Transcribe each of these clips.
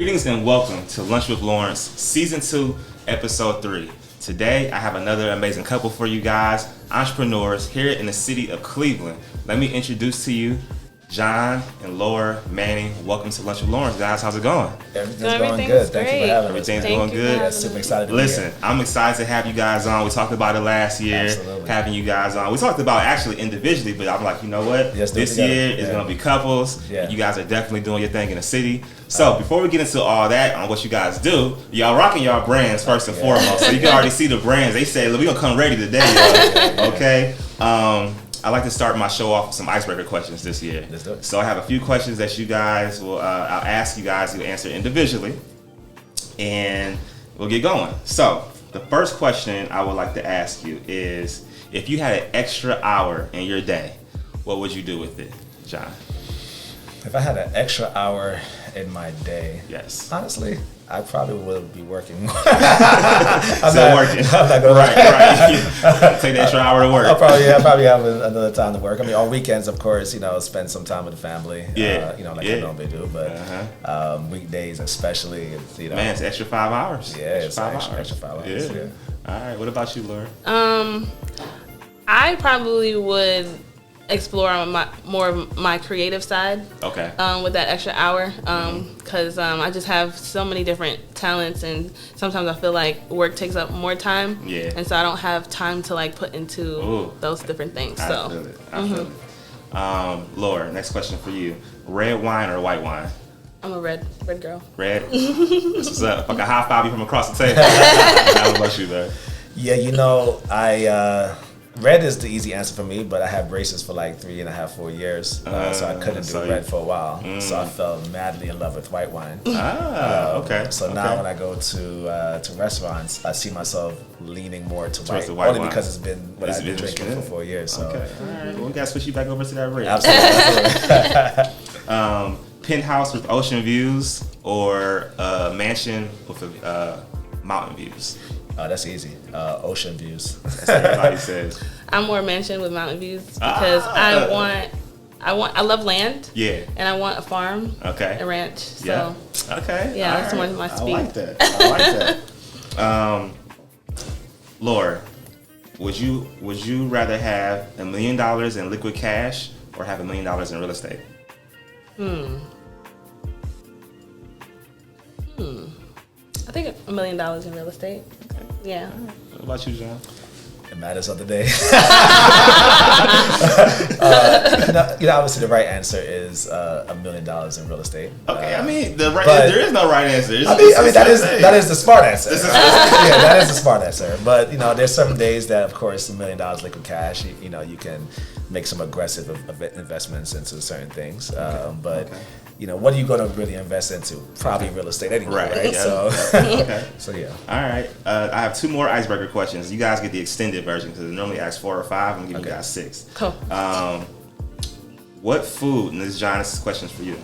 Greetings and welcome to Lunch with Lawrence, Season 2, Episode 3. Today, I have another amazing couple for you guys, entrepreneurs here in the city of Cleveland. Let me introduce to you Jon and Laura Manning. Welcome to Lunch with Lawrence, guys. How's it going? Everything's going good. Thank you for having us. Everything's going good. Yeah, super excited to be here. I'm excited to have you guys on. We talked about it last year, having you guys on. We talked about it actually individually, but I'm like, you know what? This year is going to be couples. Yeah. You guys are definitely doing your thing in the city. So before we get into all that on what you guys do, y'all rocking y'all brands first and foremost. So you can already see the brands. They say, look, we're going to come ready today, y'all. Okay? I like to start my show off with some icebreaker questions this year. Let's do it. So I have a few questions that you guys will, I'll ask you guys to answer individually, and we'll get going. So the first question I would like to ask you is, if you had an extra hour in your day, what would you do with it, Jon? If I had an extra hour in my day, Yes. honestly, I probably would be working. I'm not working. I'm not going right. Take the extra hour to work. I'll probably have another time to work. I mean, on weekends, of course, spend some time with the family. Yeah. I normally do. But weekdays, especially, Man, it's extra 5 hours. Yeah, it's extra 5 hours. Yeah. All right. What about you, Laura? I probably would explore more of my creative side. Okay. With that extra hour, because I just have so many different talents, and sometimes I feel like work takes up more time. Yeah. And so I don't have time to put into those different things. I feel it. Laura, next question for you: red wine or white wine? I'm a red girl. Red. This is up. Like a high five you from across the table. How about you, though? Yeah, red is the easy answer for me, but I had braces for like 3.5, 4 years, so I couldn't do red for a while. So I fell madly in love with white wine. Okay. So now when I go to restaurants, I see myself leaning more to white, the white only wine. because it's been what I've been drinking for 4 years. So. Okay. All right. Well, we gotta switch you back over to that red. Absolutely. Penthouse with ocean views or a mansion with mountain views? That's easy. Ocean views. That's what everybody says. I'm more mansion with mountain views because I love land. Yeah. And I want a farm. Okay. A ranch. So Okay. Yeah, that's more my speed. I like that. Laura, would you rather have $1 million in liquid cash or have $1 million in real estate? I think $1 million in real estate. Okay. Yeah. What about you, Jon? It matters of the day. Obviously the right answer is $1 million in real estate. Okay, I mean there is no right answer. That is the smart answer. That is the smart answer. But there's some days that, of course, $1 million liquid cash. You can make some aggressive investments into certain things. What are you going to really invest into? Probably real estate anyway, right? Yeah. So yeah. All right. I have 2 more icebreaker questions. You guys get the extended version because it normally asks 4 or 5. I'm giving you guys 6. Cool. What food? And this is Jon. This is questions for you.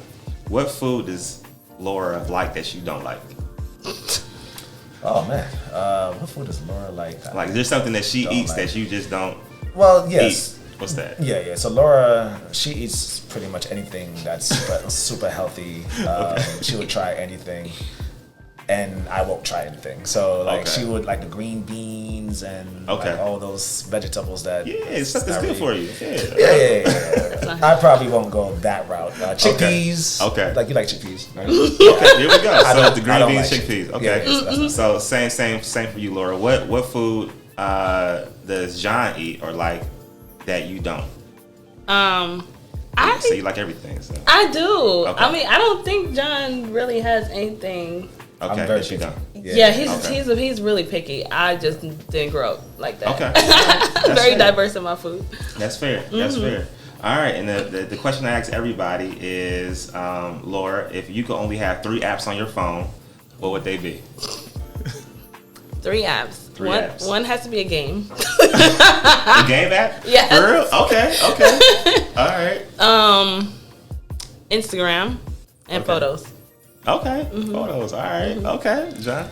What food does Laura like that you don't like? Oh man, what food does Laura like? Like, there's something that she eats that you just don't. Well, yes. Eat. What's that? Yeah. So Laura, she eats pretty much anything that's super healthy. She would try anything, and I won't try anything. So she would like the green beans and all those vegetables that. Yeah, stuff that's good for you. Yeah. I probably won't go that route. Chickpeas. Okay. Like you like chickpeas, right? Okay, here we go. So the green beans, like chickpeas. Okay. Yeah, so same for you, Laura. What food does Jon eat or like that you don't? So you like everything. So. I do. Okay. I mean, I don't think Jon really has anything. Okay, I'm very that you don't. Yeah, he's really picky. I just didn't grow up like that. Okay. Very diverse in my food. That's fair. That's fair. All right, and the question I ask everybody is, Laura, if you could only have 3 apps on your phone, what would they be? 3 apps. One has to be a game. A game app? Yes. For real? Okay. All right. Instagram and photos. Okay. Photos. All right. Okay. Jon?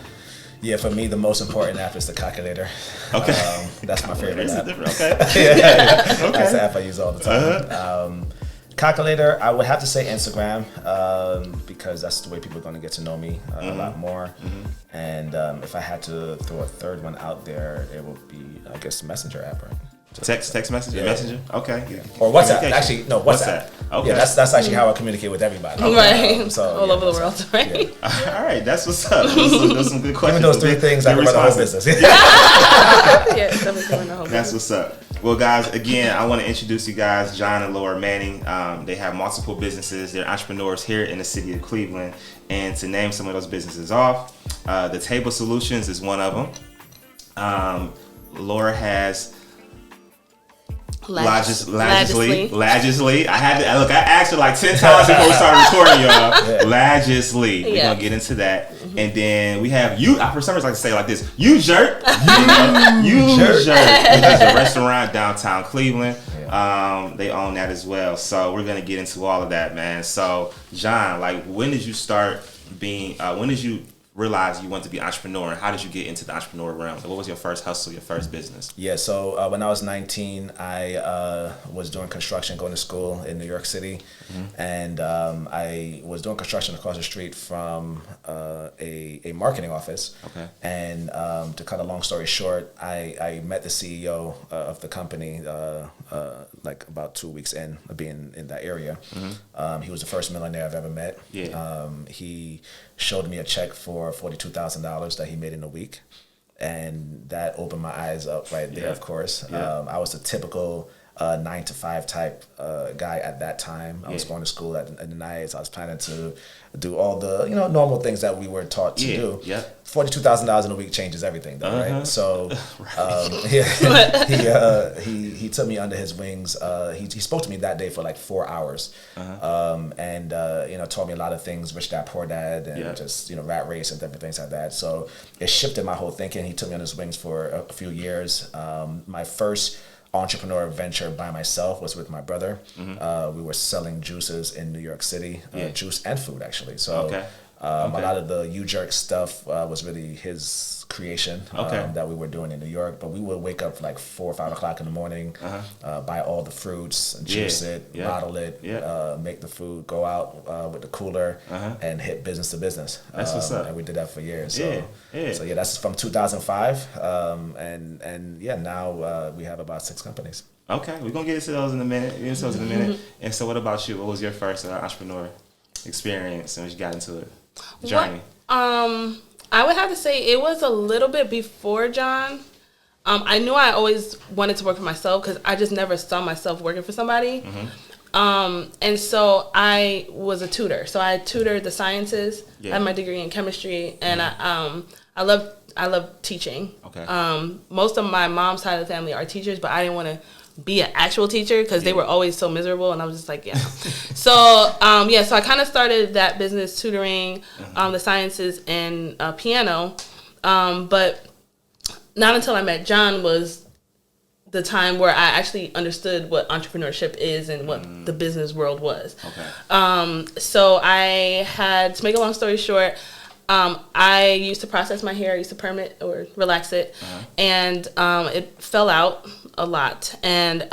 Yeah, for me, the most important app is the calculator. Okay. That's my favorite app. Okay. Okay. That's the app I use all the time. Calculator, I would have to say Instagram, because that's the way people are going to get to know me a lot more. And if I had to throw a third one out there, it would be, I guess, the Messenger app, right? Text message, Messenger. Okay. Yeah. Or WhatsApp. Actually, no, WhatsApp. Okay. Yeah, that's actually how I communicate with everybody. Right. So all over the world. Right. Yeah. All right. That's what's up. Those some good questions. Even those 3 things, I can run the whole business. That's what's up. Well, guys, again, I want to introduce you guys, Jon and Laura Manning. They have multiple businesses. They're entrepreneurs here in the city of Cleveland. And to name some of those businesses off, the Table Solutions is one of them. Laura has Lagesly. I asked her like 10 times before we started recording, y'all. Lagesly. We're gonna get into that. And then we have you. I for some reason like to say it like this. You jerk. You jerk. Which is a restaurant downtown Cleveland. They own that as well. So we're gonna get into all of that, man. So Jon, like, when did you start being? When did you realize you wanted to be an entrepreneur, and how did you get into the entrepreneur realm? What was your first hustle, your first business? Yeah, so when I was 19, I was doing construction, going to school in New York City, and I was doing construction across the street from a marketing office. Okay. And to cut a long story short, I met the CEO of the company like about 2 weeks in being in that area. He was the first millionaire I've ever met. Yeah. He showed me a check for $42,000 that he made in a week, and that opened my eyes up right there. Of course, I was a typical 9-to-5 type guy at that time. I was going to school at the nights. I was planning to do all the normal things that we were taught to do. $42,000 in a week changes everything, though, right? So he took me under his wings. He spoke to me that day for like 4 hours, and taught me a lot of things, Rich Dad Poor Dad, and just rat race and different things like that. So it shifted my whole thinking. He took me under his wings for a few years. My first entrepreneur venture by myself was with my brother. We were selling juices in New York City, juice and food actually. So a lot of the U-Jerk stuff was really his creation that we were doing in New York. But we would wake up like 4 or 5 o'clock in the morning, buy all the fruits, and juice it, bottle it, make the food, go out with the cooler, and hit business to business. That's what's up. And we did that for years. So that's from 2005, and now we have about 6 companies. Okay, we're gonna get into those in a minute. And so, what about you? What was your first entrepreneur experience, and when you got into it? Journey. I would have to say it was a little bit before Jon. I knew I always wanted to work for myself because I just never saw myself working for somebody. And so I was a tutor. So I tutored the sciences. I had my degree in chemistry, and I love teaching. Okay. Most of my mom's side of the family are teachers, but I didn't want to be an actual teacher because they were always so miserable, and I was just like, so I kind of started that business tutoring the sciences and piano, but not until I met Jon was the time where I actually understood what entrepreneurship is and what the business world was. So I had, to make a long story short, I used to process my hair. I used to perm it or relax it, and it fell out a lot. And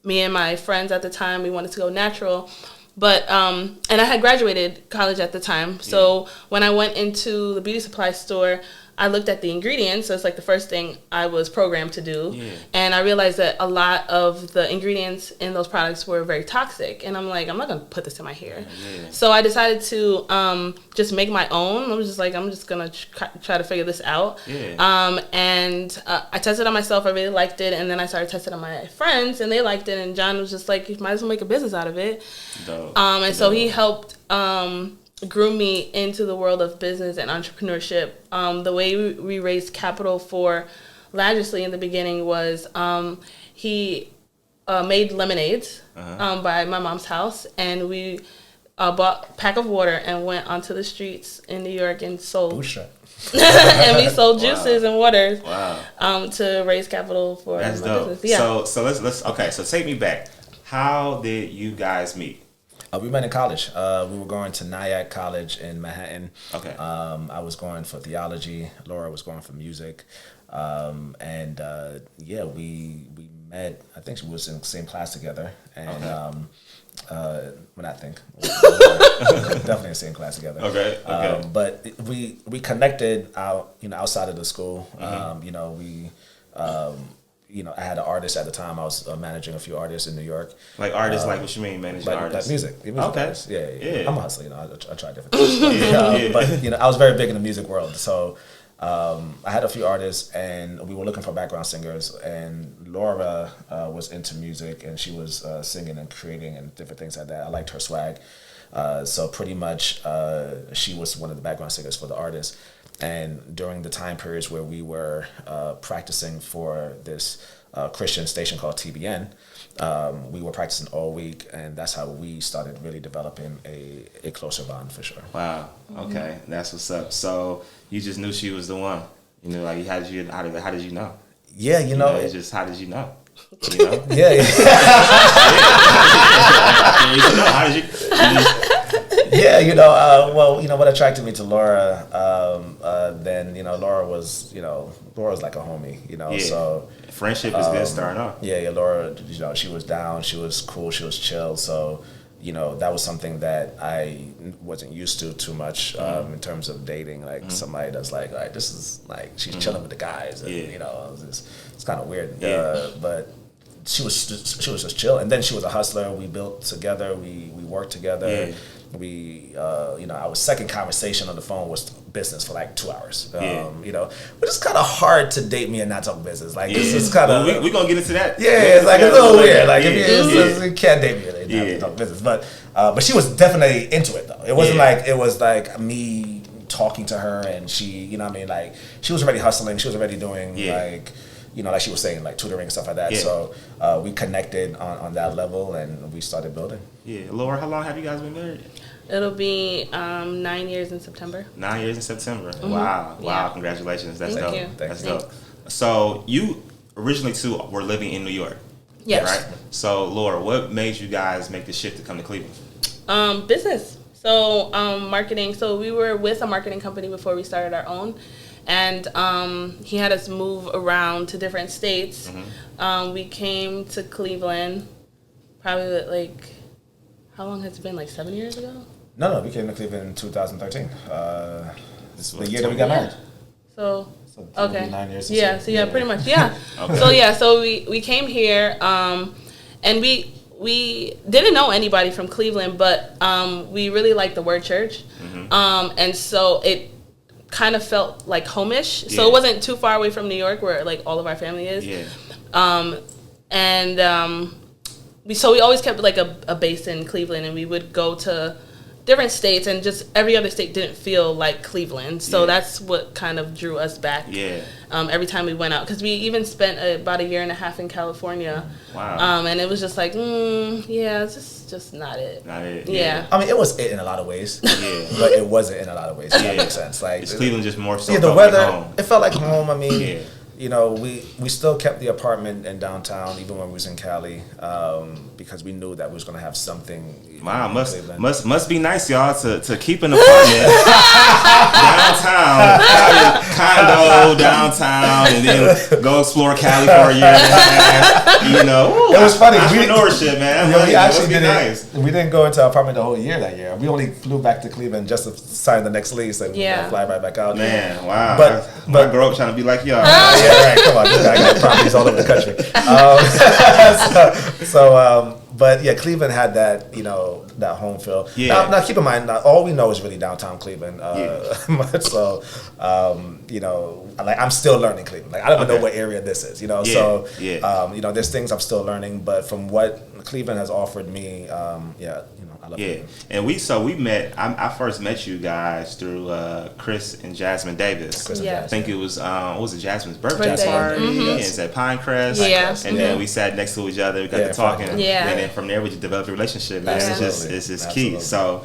me and my friends at the time, we wanted to go natural, but and I had graduated college at the time. So when I went into the beauty supply store, I looked at the ingredients. So it's like the first thing I was programmed to do. And I realized that a lot of the ingredients in those products were very toxic. And I'm like, I'm not going to put this in my hair. So I decided to just make my own. I was just like, I'm just going to try to figure this out. And I tested on myself. I really liked it. And then I started testing on my friends, and they liked it. And Jon was just like, you might as well make a business out of it. So he helped grew me into the world of business and entrepreneurship. The way we raised capital for Lagesly in the beginning was he made lemonades by my mom's house, and we bought a pack of water and went onto the streets in New York and sold. And we sold juices and waters to raise capital for my business. So let's so take me back. How did you guys meet? We met in college. We were going to Nyack College in Manhattan. Okay. I was going for theology. Laura was going for music. We met. I think she was in the same class together. And definitely in the same class together. Okay. But we connected outside of the school. I had an artist at the time. I was managing a few artists in New York. Like artists, like what you mean, managing artists? Like music Okay. artists. Yeah. I'm a hustler. I try different things. But I was very big in the music world. So I had a few artists, and we were looking for background singers. And Laura was into music, and she was singing and creating and different things like that. I liked her swag. So pretty much, she was one of the background singers for the artist. And during the time periods where we were practicing for this Christian station called TBN, we were practicing all week, and that's how we started really developing a closer bond for sure. Wow. Okay, that's what's up. So you just knew she was the one. Like how did you know? Yeah, it's just how did you know? You know? Yeah. How did you? What attracted me to Laura, then Laura was like a homie, so friendship is good starting off. Yeah, Laura, she was down, she was cool, she was chill, so that was something that I wasn't used to too much in terms of dating, like somebody that's like, all right, this is like she's chilling with the guys, and it's kind of weird, but she was just chill, and then she was a hustler. We built together, we worked together. Yeah. Our second conversation on the phone was business for like 2 hours. But it's kind of hard to date me and not talk business. Like this is kind of we're gonna get into that. Yeah, it's like a little weird. Like you can't date me and not talk business. But she was definitely into it though. It wasn't like it was like me talking to her and she, like she was already hustling. She was already doing like she was saying, like tutoring and stuff like that. Yeah. So we connected on that level and we started building. Yeah. Laura, how long have you guys been married? It'll be 9 years in September. 9 years in September. Mm-hmm. Wow. Yeah. Congratulations. That's dope. Thank you. That's dope. So you originally too were living in New York. Yes. Right? So Laura, what made you guys make the shift to come to Cleveland? Business. So marketing. So we were with a marketing company before we started our own. And he had us move around to different states. Mm-hmm. We came to Cleveland probably like, how long has it been? Like 7 years ago? No, we came to Cleveland in 2013. This was the year that we got married. So okay. 9 years. Yeah, so pretty much, yeah. Okay. So we came here, and we didn't know anybody from Cleveland, but we really liked the word church. Mm-hmm. And so it kind of felt like home-ish. So it wasn't too far away from New York where like all of our family is. Yeah. We always kept like a base in Cleveland, and we would go to different states, and just every other state didn't feel like Cleveland. So that's what kind of drew us back. Yeah. Every time we went out, because we even spent about a year and a half in California. Wow. And it was just like, it's just not it. Not it. Yeah. I mean, it was it in a lot of ways. Yeah. But it wasn't in a lot of ways. That makes sense. Like it's Cleveland just more so. Yeah, the weather. Like home. It felt like home. I mean. We still kept the apartment in downtown even when we was in Cali, because we knew that we was gonna have something. Wow, must be nice, y'all, to keep an apartment downtown, condo downtown, and then go explore Cali for a year and a half. It was funny. Entrepreneurship, man. We actually didn't. We didn't go into our apartment the whole year that year. We only flew back to Cleveland just to sign the next lease and fly right back out. Man, wow. But I grew up trying to be like y'all. Yeah, right. Come on, I got properties all over the country. But yeah, Cleveland had that, that home feel. Yeah. Now keep in mind, all we know is really downtown Cleveland. I'm still learning Cleveland. Like I don't even know what area this is, So, there's things I'm still learning. But from what Cleveland has offered me, I love Cleveland. And we met. I first met you guys through Chris and Jasmine Davis. I think it was what was it, Jasmine's birthday party? Mm-hmm. And it's at Pinecrest. Yeah. And then we sat next to each other. We got to talking. Yeah. And then from there we just developed a relationship. Man. It's just key. So.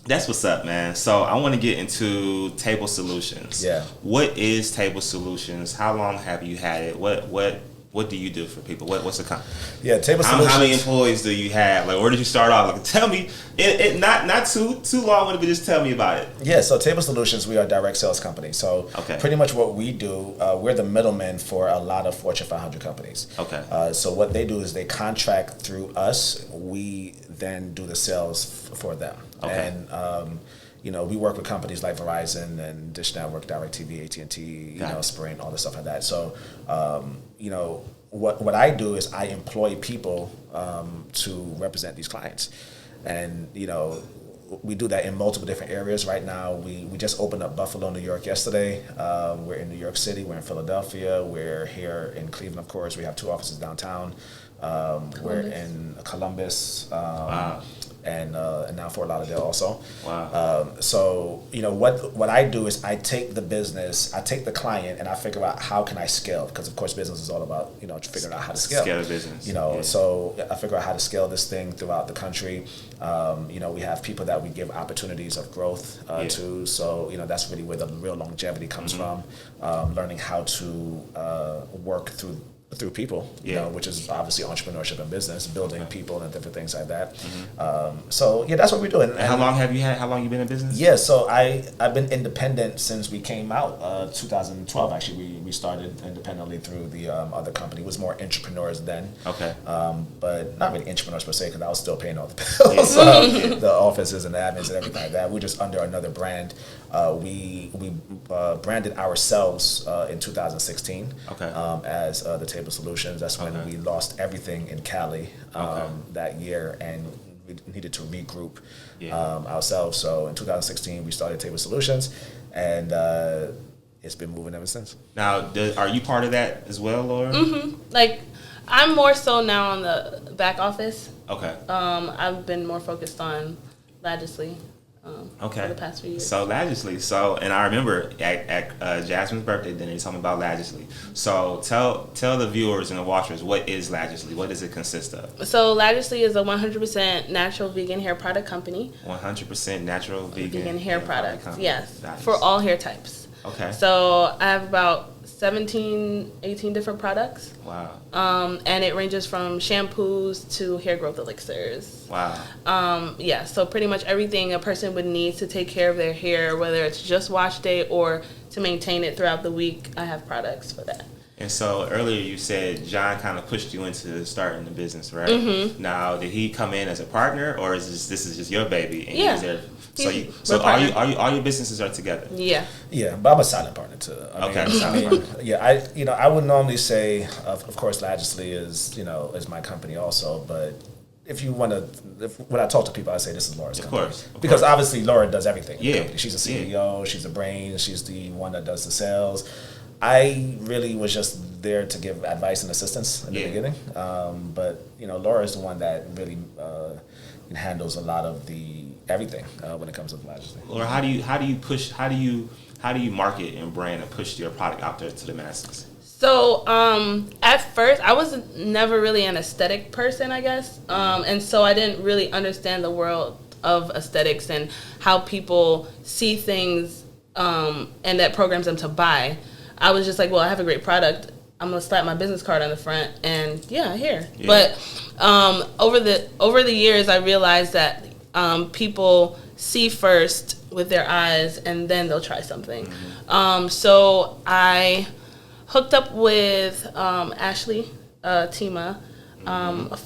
That's what's up, man. So I want to get into Table Solutions. Yeah. What is Table Solutions? How long have you had it? What What do you do for people? What's the company? Yeah, Table Solutions. How many employees do you have? Like, where did you start off? Like, tell me. Not too long, but just tell me about it. Yeah, so Table Solutions, we are a direct sales company. So pretty much what we do, we're the middleman for a lot of Fortune 500 companies. Okay. So what they do is they contract through us. We then do the sales for them. Okay. And we work with companies like Verizon and Dish Network, DirecTV, AT&T, Sprint, all this stuff like that. So, what I do is I employ people to represent these clients. And, we do that in multiple different areas. Right now, we just opened up Buffalo, New York yesterday. We're in New York City. We're in Philadelphia. We're here in Cleveland, of course. We have 2 offices downtown. We're in Columbus. Wow. And now Fort Lauderdale also. Wow. So what I do is I take the business, I take the client, and I figure out how can I scale, because of course business is all about figuring out how to scale. Scale the business. So I figure out how to scale this thing throughout the country. We have people that we give opportunities of growth to. So that's really where the real longevity comes from. Learning how to work through people, which is obviously entrepreneurship and business, building people and different things like that. That's what we're doing. And how long you been in business? Yeah, so I've been independent since we came out, 2012 actually. We started independently through the other company. It was more entrepreneurs then. Okay. But not really entrepreneurs per se, because I was still paying all the bills, the offices and the admins and everything like that. We're just under another brand. We branded ourselves in 2016 as the Table Solutions. That's when we lost everything in Cali that year, and we needed to regroup ourselves. So in 2016, we started Table Solutions, and it's been moving ever since. Now, are you part of that as well, Laura? Mm-hmm. Like, I'm more so now on the back office. Okay. I've been more focused on Lagesly. For the past few years. So Lagesly. And I remember at Jasmine's birthday dinner, you told me about Lagesly. So tell the viewers and the watchers, what is Lagesly? What does it consist of? So Lagesly is a 100% natural vegan hair product company. 100% natural vegan hair products. Yes, nice. For all hair types. Okay. So I have about 18 different products. Wow. And it ranges from shampoos to hair growth elixirs. Wow. So pretty much everything a person would need to take care of their hair, whether it's just wash day or to maintain it throughout the week, I have products for that. And so earlier you said Jon kind of pushed you into starting the business, right? Mm-hmm. Now, did he come in as a partner, or is this is just your baby? And yeah. So all your businesses are together? Yeah. Yeah, but I'm a silent partner too. I would normally say, of course, Lagesly is my company also, but if you want to, when I talk to people, I say this is Laura's company. Of course. Because obviously Laura does everything. Yeah. She's a CEO, she's a brain, she's the one that does the sales. I really was just there to give advice and assistance in the beginning. But Laura is the one that really handles a lot of everything when it comes to Lagesly. Laura, how do you market and brand and push your product out there to the masses? So at first, I was never really an aesthetic person, I guess, and so I didn't really understand the world of aesthetics and how people see things, and that programs them to buy. I was just like, well, I have a great product. I'm gonna slap my business card on the front, and here. Yeah. But over the years, I realized that people see first with their eyes, and then they'll try something. Mm-hmm. So I hooked up with Ashley Tima a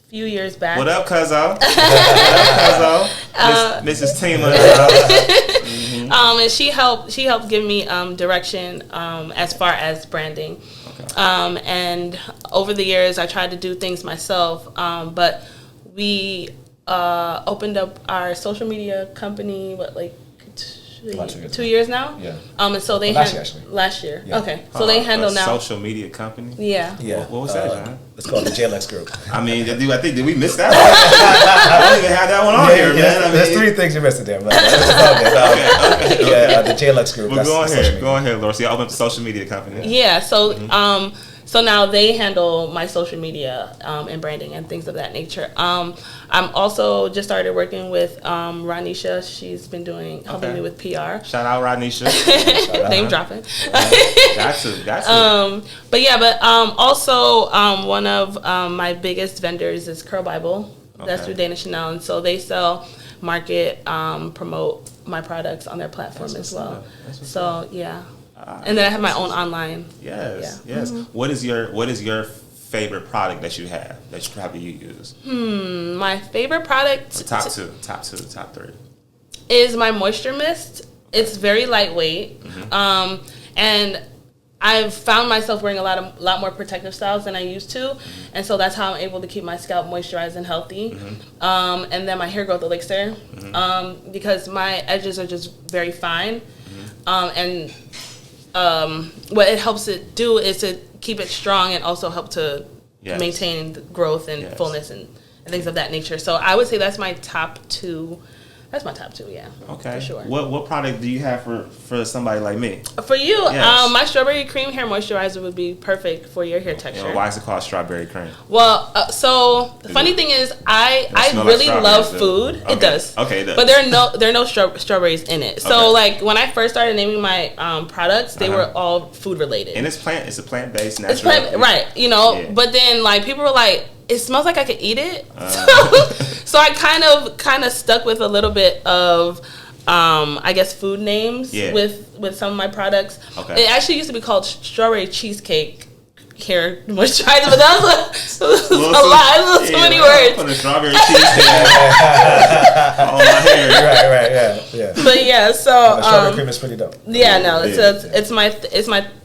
few years back. What up, cuzzo? Mrs. Tima. Mm-hmm. And she helped give me direction as far as branding. Okay. And over the years, I tried to do things myself, but we opened up our social media company, 2 years now? Yeah. And so they last year. Yeah. Okay. So they handle now social media company? Yeah. Yeah. What was that, Jon? It's called the JLX Group. I mean, did we miss that one? I don't even have that one on here, man. There's 3 things you missed there, but okay. Yeah, the JLX Group. Well, go ahead, Laura. So you opened up the social media company. Yeah. So So now they handle my social media and branding and things of that nature. I'm also just started working with Ranisha. She's been helping me with PR. Shout out Ranisha. Name dropping. Got to. But also one of my biggest vendors is Curl Bible. That's through Dana Chanel, and so they sell, market, promote my products on their platform as well. So yeah. And then I have my own online. Yes. Mm-hmm. What is your favorite product that you have that you probably use? My favorite product. Or top two, top 3 is my moisture mist. It's very lightweight, and I've found myself wearing a lot more protective styles than I used to, and so that's how I'm able to keep my scalp moisturized and healthy. And then my hair growth elixir, because my edges are just very fine, and what it helps it do is to keep it strong and also help to maintain the growth and fullness and things of that nature. So I would say that's my top 2. That's my top 2, yeah. Okay. For sure. What product do you have for somebody like me? For you, my strawberry cream hair moisturizer would be perfect for your hair texture. Why is it called strawberry cream? Well, so the funny thing is, I really love food. Okay. It does. Okay, it does. But there are no strawberries in it. So like when I first started naming my products, they were all food related. And it's a plant based natural. It's right? But then like people were like, it smells like I could eat it. So I kind of stuck with a little bit of, I guess, food names with some of my products. Okay. It actually used to be called strawberry cheesecake hair moisturizer, but that was a lot. So many words. Put a strawberry cheesecake on my hair. Right, yeah. But yeah, so the strawberry cream is pretty dope. Yeah, no, it's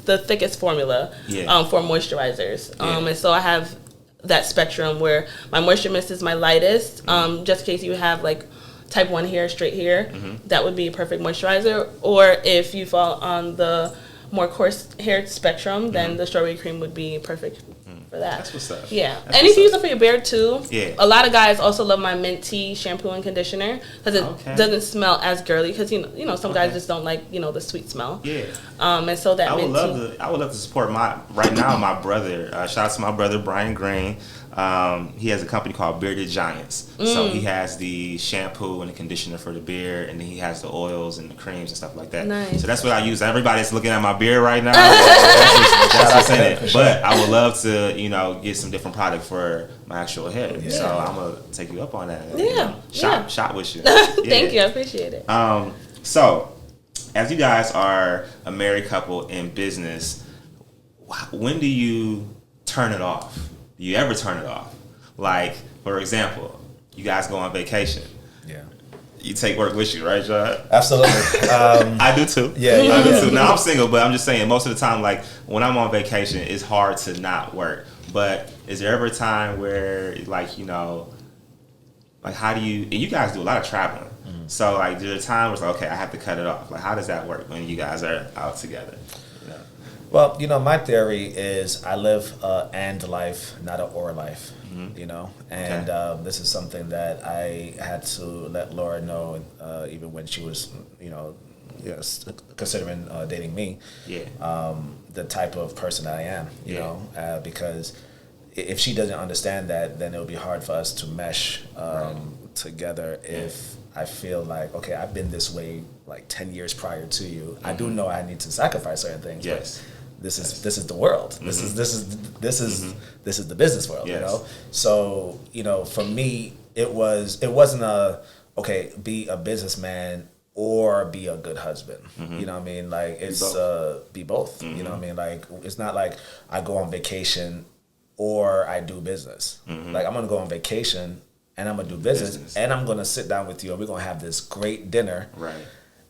the thickest formula for moisturizers. And so I have that spectrum where my moisture mist is my lightest, just in case you have like type 1 hair, straight hair, that would be a perfect moisturizer. Or if you fall on the more coarse hair spectrum, then the strawberry cream would be perfect for that. That's what's up. Yeah. And if you use it for your beard too, a lot of guys also love my mint tea shampoo and conditioner because it doesn't smell as girly, because some guys just don't like the sweet smell. Yeah. And so that I would love to support my brother. Shout out to my brother Brian Green. He has a company called Bearded Giants. So he has the shampoo and the conditioner for the beard, and then he has the oils and the creams and stuff like that. Nice. So that's what I use. Everybody's looking at my beard right now. That's what's in it. But I would love to, get some different product for my actual hair. Yeah. So I'm gonna take you up on that. Yeah. Shop with you. Thank you. I appreciate it. So as you guys are a married couple in business, when do you turn it off? Do you ever turn it off? Like, for example, you guys go on vacation. Yeah. You take work with you, right, Jon? Absolutely. I do too. Yeah, I do too. Now I'm single, but I'm just saying most of the time, like when I'm on vacation, it's hard to not work. But is there ever a time where, like, how do you? And you guys do a lot of traveling. So, like, there's a time where it's like, okay, I have to cut it off. Like, how does that work when you guys are out together? Well, my theory is I live and life, not an or life, and this is something that I had to let Laura know, even when she was, considering dating me, the type of person I am, you know, because if she doesn't understand that, then it would be hard for us to mesh together if I feel like, okay, I've been this way like 10 years prior to you. I do know I need to sacrifice certain things. Yes. This is the world. This is the business world. Yes. You know. So for me, it wasn't be a businessman or be a good husband. You know what I mean? Like it's be both. You know what I mean? Like it's not like I go on vacation or I do business. Like I'm gonna go on vacation and I'm gonna do business. And I'm gonna sit down with you and we're gonna have this great dinner. Right.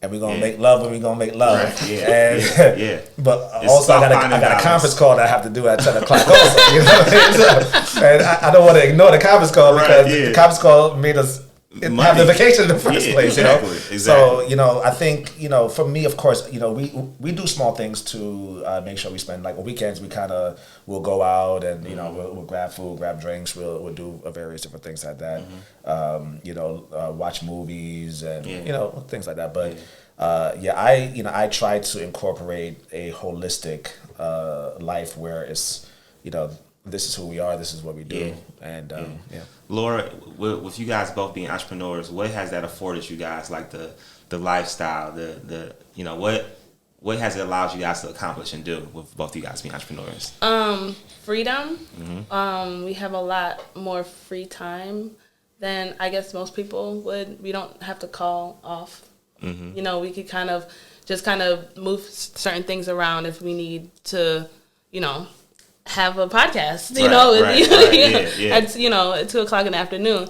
And we're gonna make love when we're gonna make love. Right. Yeah. But also I got a conference call that I have to do at 10 o'clock also. You know what I mean? So, and I don't want to ignore the conference call because the conference call made us have the vacation in the first place. Exactly. So I think for me, of course, we do small things to make sure we spend, like on weekends we'll go out and we'll grab food, grab drinks, we'll do various different things like that. Watch movies and things like that. But I try to incorporate a holistic life where it's this is who we are, this is what we do. And Laura, with you guys both being entrepreneurs, what has that afforded you guys? Like the lifestyle, what has it allowed you guys to accomplish and do with both you guys being entrepreneurs? Freedom. We have a lot more free time than I guess most people would. We don't have to call off. We could kind of move certain things around if we need to, have a podcast, at 2:00 in the afternoon.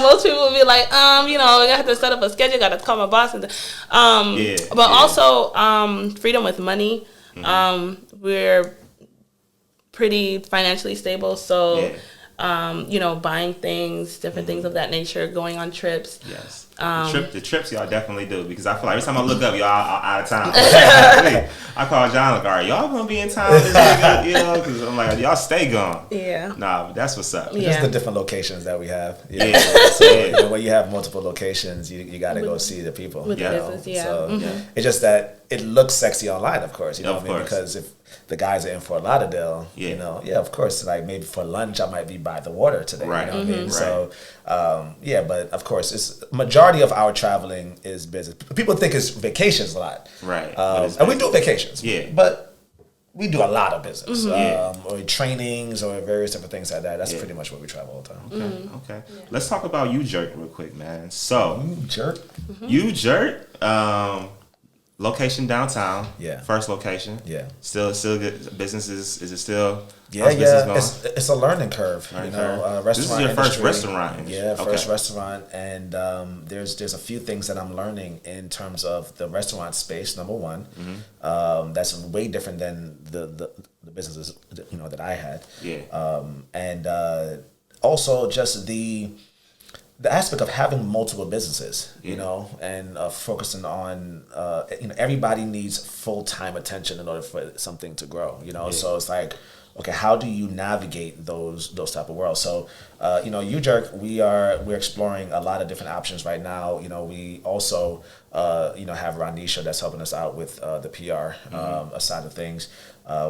Most people will be like, I have to set up a schedule, got to call my boss, also freedom with money. We're pretty financially stable, so buying things, different things of that nature, going on trips. Yes. The trips y'all definitely do, because I feel like every time I look up, y'all are out of town. I call Jon, like, all right, y'all gonna be in town this weekend, because I'm like, y'all stay gone. Yeah. Nah, but that's what's up. Just the different locations that we have. When you have multiple locations, you got to go see the people. With the business, So it's just that it looks sexy online, of course. Because if the guys are in Fort Lauderdale, of course, like maybe for lunch I might be by the water today. Right. You know what I mean? So but of course, it's majority of our traveling is business. People think it's vacations a lot, right? And we do vacations, but we do a lot of business, or trainings, or various different things like that. That's pretty much what we travel all the time. Okay. Yeah. Let's talk about You Jerk real quick, man. So You Jerk. Location downtown. Yeah. First location. Yeah. Still good. Business is it still? Yeah. It's a learning curve. Restaurant. This is your first industry. restaurant. Yeah, first restaurant, and there's a few things that I'm learning in terms of the restaurant space. Number one, that's way different than the businesses that I had. Yeah. And also just the aspect of having multiple businesses, and focusing on, everybody needs full-time attention in order for something to grow, So it's like, okay, how do you navigate those type of worlds? So, You Jerk, we're exploring a lot of different options right now. We also, have Ronisha that's helping us out with the PR side of things.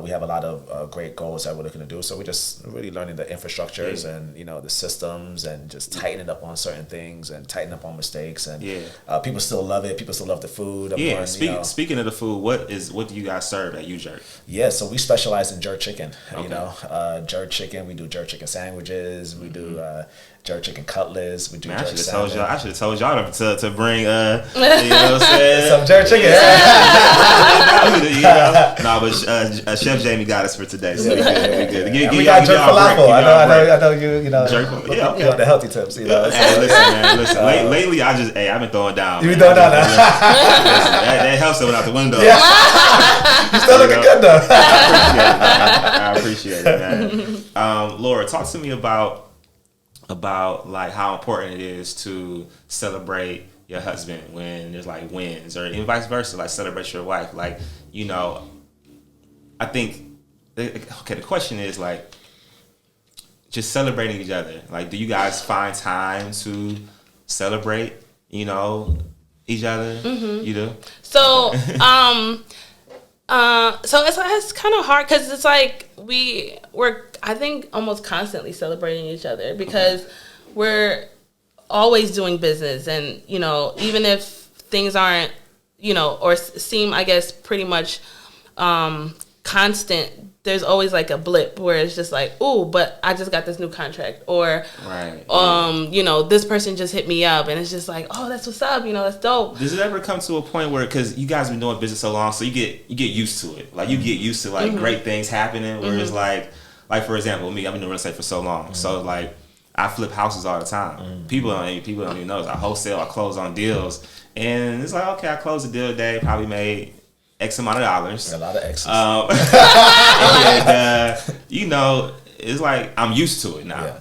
We have a lot of great goals that we're looking to do. So we're just really learning the infrastructures and, the systems, and just tightening up on certain things and tightening up on mistakes. And people still love it. People still love the food. Speaking of the food, what do you guys serve at You Jerk? Yeah, so we specialize in jerk chicken. Jerk chicken. We do jerk chicken sandwiches. We do jerk chicken cutlets. We do jerk salmon. I should have told y'all to bring what I'm saying? Some jerk chicken. But Chef Jamie got us for today, so we good. We got jerk falafel. I know you know. Jerk, on the healthy tips. Hey, listen, man. Lately, I've been throwing down. You been throwing down now? That helps it out the window. Yeah. You still looking good though. I appreciate it, man. Laura, talk to me about like how important it is to celebrate your husband when there's like wins, or and vice versa, like celebrate your wife. Like, I think the question is like just celebrating each other. Like, do you guys find time to celebrate, each other? You do? So, so it's kind of hard, because it's like we're I think almost constantly celebrating each other, because we're always doing business, and even if things aren't or seem, I guess, pretty much constant, there's always like a blip where it's just like, ooh, but I just got this new contract, or this person just hit me up, and it's just like, oh, that's what's up, that's dope. Does it ever come to a point where, because you guys been doing business so long, so you get used to it, like you get used to like great things happening, where it's like for example, me, I've been doing real estate for so long, so like I flip houses all the time. People don't even know. I wholesale, I close on deals, and it's like, okay, I closed a deal today, probably made X amount of dollars. A lot of X's. And it's like I'm used to it now.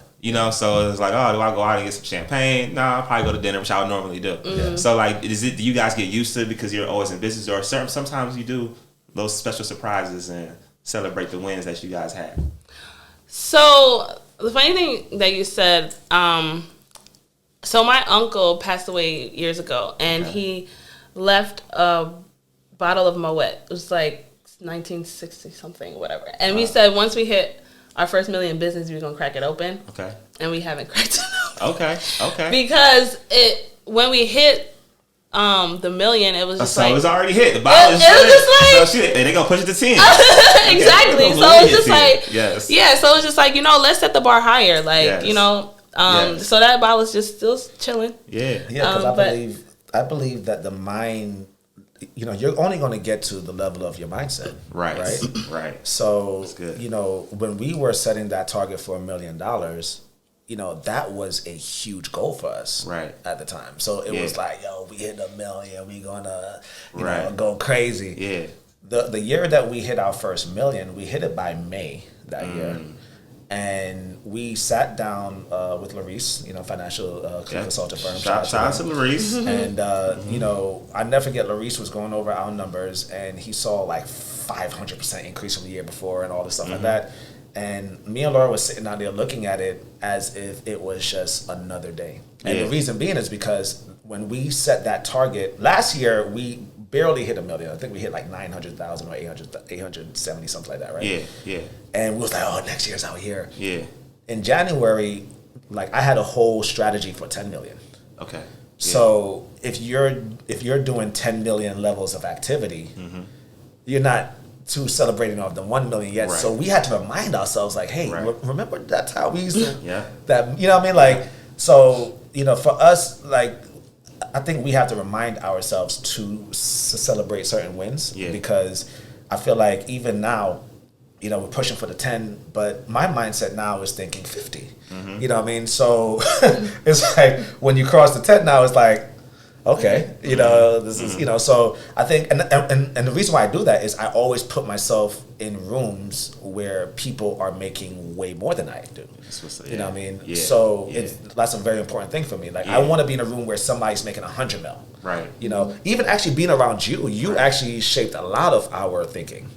So it's like, oh, do I go out and get some champagne? No, I'll probably go to dinner, which I would normally do. So like, do you guys get used to it because you're always in business, or sometimes you do those special surprises and celebrate the wins that you guys have? So the funny thing that you said, so my uncle passed away years ago, and he left a bottle of Moet. It was like 1960 something, whatever. And we said once we hit our first $1 million in business, we were gonna crack it open. Okay. And we haven't cracked it open. Okay. Because when we hit the $1 million, it was just so it was already hit. The bottle is just like, so they gonna push it to 10. Exactly. So it's just 10. like, yes. Yeah. So it's just like, let's set the bar higher. Like, yes. So that bottle is just still chilling. Yeah. Yeah. Because I believe that the mind, you're only going to get to the level of your mindset. Right. So, when we were setting that target for $1 million, that was a huge goal for us at the time. So it was like, we hit $1 million, we gonna go crazy. Yeah. The year that we hit our first $1 million, we hit it by May that year. And we sat down with Larice, financial consultant firm. Shout out to Larice. And, I never forget, Larice was going over our numbers, and he saw like 500% increase from the year before and all this stuff like that. And me and Laura was sitting out there looking at it as if it was just another day. And the reason being is because when we set that target, last year we barely hit $1 million. I think we hit like 900,000 or 870, something like that, right? Yeah. And we was like, next year's our year. Yeah. In January, like I had a whole strategy for 10 million. Okay. Yeah. So if you're doing 10 million levels of activity, you're not too celebrating off the 1 million yet. Right. So we had to remind ourselves, like, hey, remember that time we used to that, you know what I mean? Like, so, for us, like, I think we have to remind ourselves to celebrate certain wins because I feel like even now, we're pushing for the 10, but my mindset now is thinking 50. You know what I mean? So it's like when you cross the 10 now, it's like, okay, this is, so I think, and the reason why I do that is I always put myself in rooms where people are making way more than I do. You know what I mean? Yeah. So that's a very important thing for me. Like I want to be in a room where somebody's making 100 mil. Right. Even actually being around you actually shaped a lot of our thinking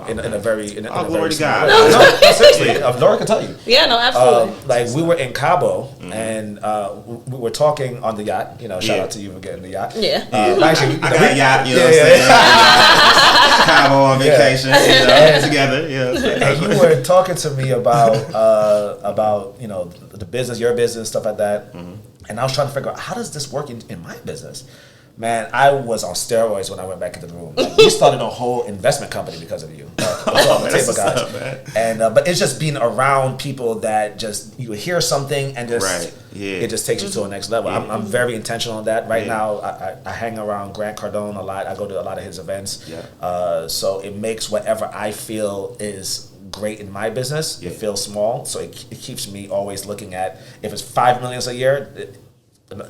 in a very glory to God. No, seriously, Laura can tell you. Yeah, no, absolutely. Like we were in Cabo and we were talking on the yacht. Shout out to you for getting the yacht. Yeah. Actually, I got a yacht. You know what I'm saying? Cabo on vacation. Together. Yeah. And you were talking to me about the business, your business, stuff like that. And I was trying to figure out how does this work in my business. Man, I was on steroids when I went back into the room. Like, we started a whole investment company because of you. But it's just being around people that just you hear something and just it just takes you to a next level. I'm very intentional on that. Right now, I hang around Grant Cardone a lot. I go to a lot of his events. So it makes whatever I feel is great in my business. It feels small, so it keeps me always looking at if it's $5 million a year.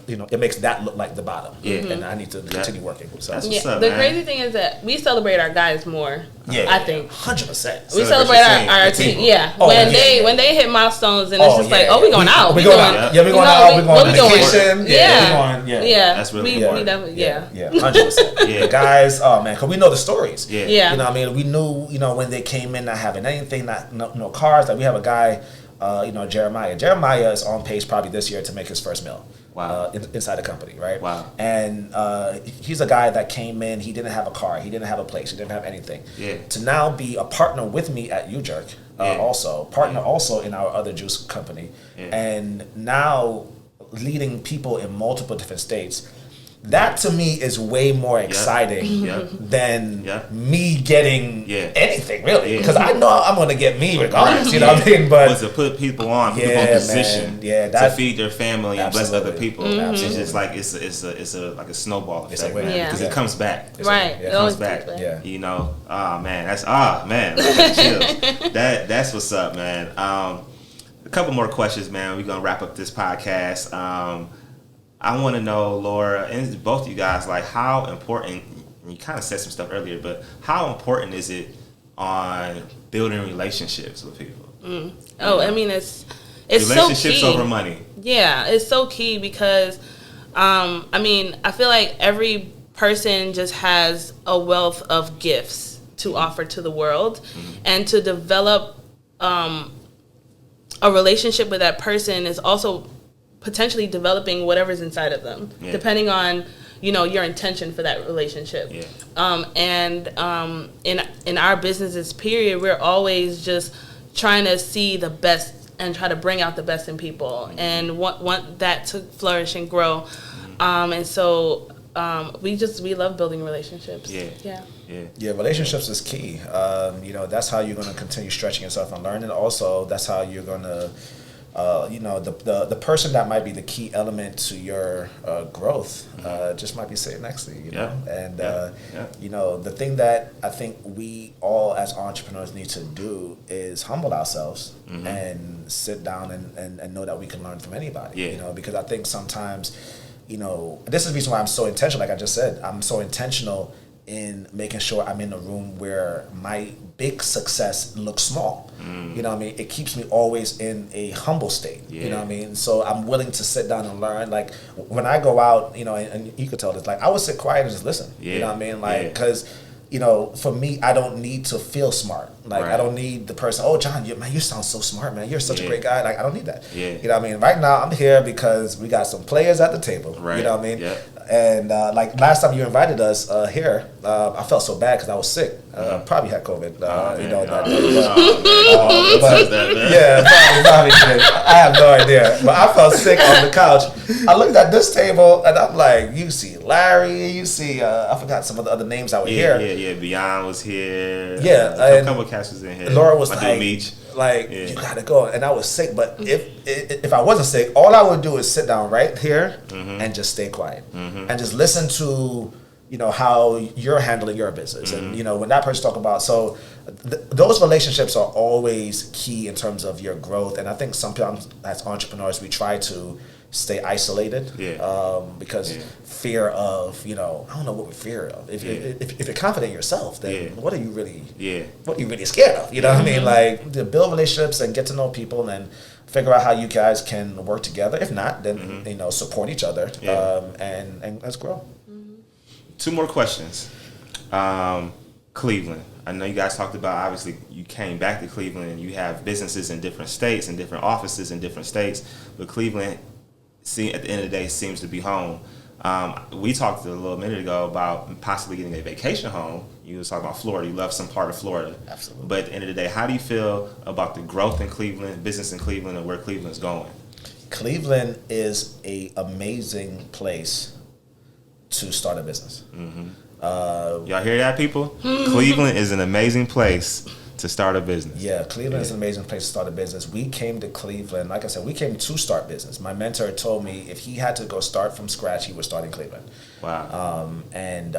It makes that look like the bottom, and I need to continue working. So that's what's up, the man. crazy thing is that we celebrate our guys more. I think 100%. We celebrate our team. Yeah, when they hit milestones, and it's just like, we going out. We going out. Yeah, we going out. We going on vacation. Yeah, that's really we definitely 100%. The guys, man, because we know the stories. Yeah. You know what I mean? We knew, when they came in not having anything, no cars. Like we have a guy, Jeremiah. Jeremiah is on pace probably this year to make his first $1 million. Wow. Inside the company, right? Wow. And he's a guy that came in, he didn't have a car, he didn't have a place, he didn't have anything. To now be a partner with me at UJerk, also in our other juice company, and now leading people in multiple different states. That to me is way more exciting than me getting anything, really. Because I know I'm going to get me regardless, you know what I mean? But to put people on, put people in position to feed their family and bless other people. It's just like it's like a snowball effect, man. Because it comes back. It comes back. Oh man, that's what's up, man. A couple more questions, man. We're gonna wrap up this podcast. I want to know, Laura, and both of you guys, like how important, you kind of said some stuff earlier, but how important is it on building relationships with people? I mean, it's relationships so key. Over money. Yeah, it's so key because, I feel like every person just has a wealth of gifts to offer to the world, and to develop a relationship with that person is also potentially developing whatever's inside of them, depending on your intention for that relationship. In our businesses period, we're always just trying to see the best and try to bring out the best in people and want that to flourish and grow. And so we love building relationships. Yeah, relationships is key. That's how you're going to continue stretching yourself and learning. Also, that's how you're going to, the person that might be the key element to your growth just might be sitting next to you, know? And, the thing that I think we all as entrepreneurs need to do is humble ourselves and sit down and know that we can learn from anybody, because I think sometimes, this is the reason why I'm so intentional. Like I just said, I'm so intentional in making sure I'm in a room where my big success looks small. You know what I mean? It keeps me always in a humble state. You know what I mean? So I'm willing to sit down and learn. Like when I go out, and you could tell this, like I would sit quiet and just listen. You know what I mean? Like, because for me, I don't need to feel smart. Like, I don't need the person, oh, Jon, you sound so smart, man. You're such a great guy. Like, I don't need that. You know what I mean? Right now, I'm here because we got some players at the table. You know what I mean? And, like, last time you invited us here, I felt so bad because I was sick. Probably had COVID. Probably did. I have no idea. But I felt sick on the couch. I looked at this table, and I'm like, you see Larry, you see, I forgot some of the other names that were here. Beyond was here. A couple of cats was in here. Laura was like, you gotta go. And I was sick, but if I wasn't sick, all I would do is sit down right here and just stay quiet and just listen to how you're handling your business. And when that person talk about, so those relationships are always key in terms of your growth. And I think sometimes as entrepreneurs we try to stay isolated because fear of I don't know what we're fear of. If you're confident in yourself, then what are you really scared of? You know what I mean? Like, to build relationships and get to know people and figure out how you guys can work together. If not, then support each other and let's grow. 2 more questions. Cleveland. I know you guys talked about, obviously, you came back to Cleveland. You have businesses in different states and different offices in different states, but Cleveland, at the end of the day, seems to be home. We talked a little minute ago about possibly getting a vacation home. You was talking about Florida. You love some part of Florida. Absolutely. But at the end of the day, how do you feel about the growth in Cleveland, business in Cleveland, and where Cleveland's going? Cleveland is an amazing place to start a business. Y'all hear that, people? Cleveland is an amazing place to start a business. Yeah, Cleveland is an amazing place to start a business. We came to Cleveland, like I said, we came to start business. My mentor told me if he had to go start from scratch, he would start in Cleveland. Wow. And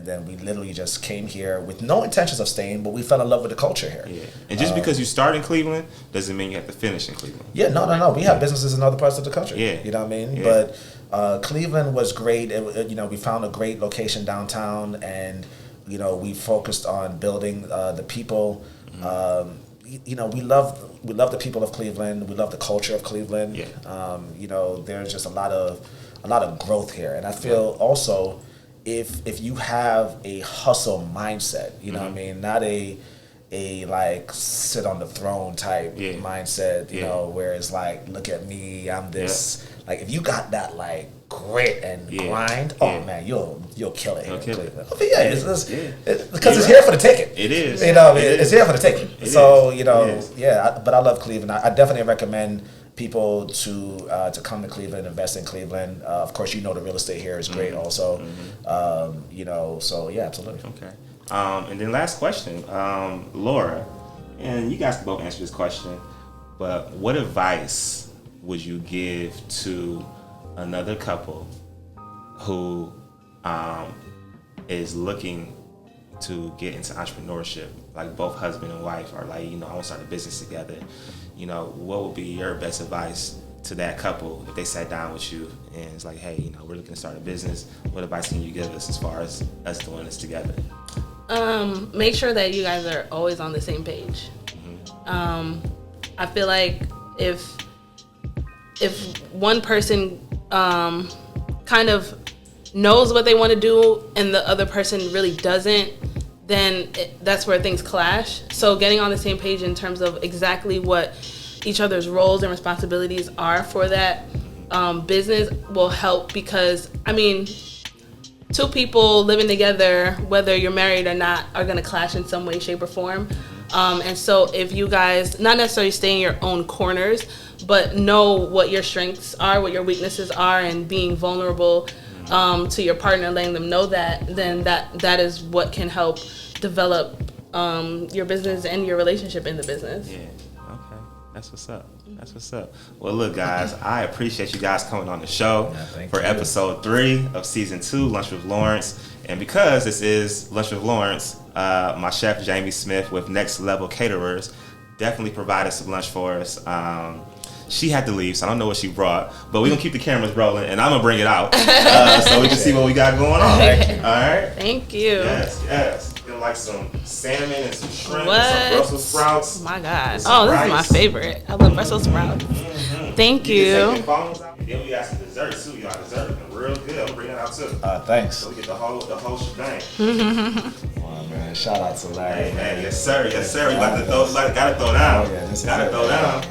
then we literally just came here with no intentions of staying, but we fell in love with the culture here. Yeah. And just because you start in Cleveland doesn't mean you have to finish in Cleveland. Yeah, no. We have businesses in other parts of the country. Yeah. You know what I mean? Yeah. But Cleveland was great. We found a great location downtown, and we focused on building the people. We love the people of Cleveland. We love the culture of Cleveland. There's just a lot of growth here, and I feel also if you have a hustle mindset, what I mean, not a like sit on the throne type mindset, where it's like, look at me, I'm this. Like, if you got that like grit and grind, oh man, you'll kill it here in Cleveland. Because it's here for the taking. It is. It's here for the taking. But I love Cleveland. I definitely recommend people to come to Cleveland, invest in Cleveland. Of course, the real estate here is great also. So yeah, absolutely. Okay. And then last question, Laura, and you guys can both answer this question, but what advice would you give to another couple who is looking to get into entrepreneurship, like both husband and wife are like, I want to start a business together? What would be your best advice to that couple if they sat down with you and it's like, hey, we're looking to start a business? What advice can you give us as far as us doing this together? Make sure that you guys are always on the same page. I feel like if one person kind of knows what they want to do and the other person really doesn't, then that's where things clash. So getting on the same page in terms of exactly what each other's roles and responsibilities are for that business will help, because two people living together, whether you're married or not, are going to clash in some way, shape, or form. And so if you guys not necessarily stay in your own corners, but know what your strengths are, what your weaknesses are, and being vulnerable to your partner, letting them know that, then that is what can help develop your business and your relationship in the business. Yeah. Okay. That's what's up. That's what's up. Well, look, guys, I appreciate you guys coming on the show for episode 3 of season 2, Lunch with Lawrence. And because this is Lunch with Lawrence, my chef Jamie Smith with Next Level Caterers definitely provided some lunch for us. She had to leave, so I don't know what she brought, but we're going to keep the cameras rolling, and I'm going to bring it out so we can see what we got going on. Thank you. All right? Thank you. Yes. Feel like some salmon and some shrimp and some Brussels sprouts. Oh my God. This is my favorite. I love Brussels sprouts. Mm-hmm. Thank you. Take your phones out. Then we got some desserts, too. Y'all dessert looking real good. I'm going to bring that out, too. Thanks. So we get the whole shebang. Wow, man. Shout out to Larry. Hey, man. Yes, sir. We got to throw down. Oh, yeah, Got to throw down.